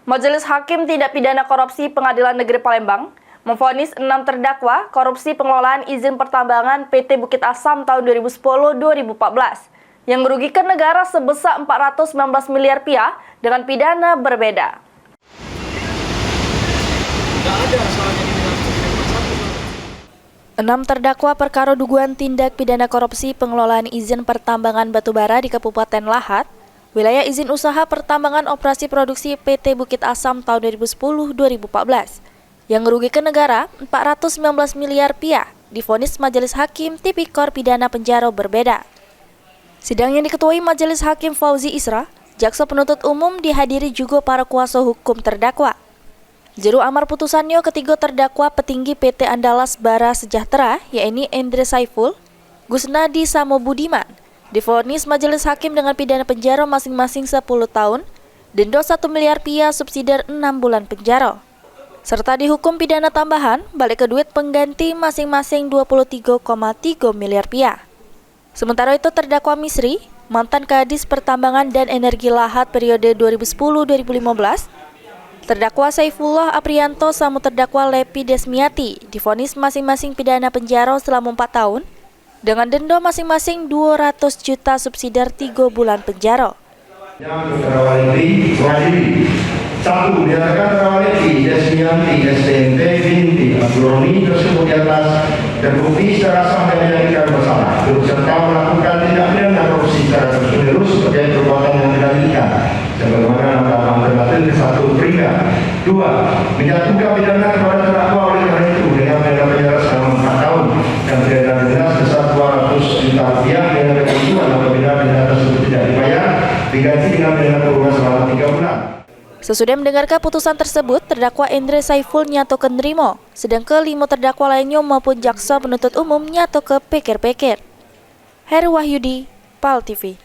Majelis Hakim Tindak Pidana Korupsi Pengadilan Negeri Palembang memvonis 6 terdakwa korupsi pengelolaan izin pertambangan PT Bukit Asam tahun 2010-2014 yang merugikan negara sebesar 419 miliar rupiah dengan pidana berbeda. Enam terdakwa perkara dugaan tindak pidana korupsi pengelolaan izin pertambangan batubara di Kabupaten Lahat, wilayah izin usaha pertambangan operasi produksi PT Bukit Asam tahun 2010-2014 yang merugikan negara 419 miliar rupiah divonis Majelis Hakim Tipikor pidana penjara berbeda. Sidang yang diketuai Majelis Hakim Fauzi Isra, jaksa penuntut umum dihadiri juga para kuasa hukum terdakwa. Juru amar putusannya ketiga terdakwa petinggi PT Andalas Bara Sejahtera, yakni Endre Saiful, Gusnadi Samo Budiman, divonis Majelis Hakim dengan pidana penjara masing-masing 10 tahun, denda 1 miliar rupiah subsidi 6 bulan penjara. Serta dihukum pidana tambahan balik ke duit pengganti masing-masing 23,3 miliar rupiah. Sementara itu terdakwa Misri, mantan Kadis Pertambangan dan Energi Lahat periode 2010-2015, terdakwa Saifullah Aprianto sama terdakwa Lepi Desmiati divonis masing-masing pidana penjara selama 4 tahun dengan denda masing-masing 200 juta subsidi 3 bulan penjara. Yang terdakwa negeri mengadili 1. Menyatakan terdakwa Lepi Desmiati STMT binti Abdurrahmi tersebut di atas terbukti secara sah dan menyatakan bersalah serta melakukan tindak pidana korupsi secara terus-menerus sebagai perbuatan yang didalilkan sebagaimana dalam perbuatan ke-1 peringkat. 2. Menjatuhkan pidana kepada terdakwa oleh karena itu dengan pidana penjara selama 4 tahun dan pidana denda sebesar 200 juta rupiah dengan ketentuan apabila pidana tersebut tidak dibayar diganti dengan pidana kurungan selama 3 bulan. Sesudah mendengarkan putusan tersebut, terdakwa Endre Saiful nyato ke nerimo, sedang ke-5 terdakwa lainnya maupun jaksa penuntut umum nyato ke pikir-pikir. Heri Wahyudi, PAL TV.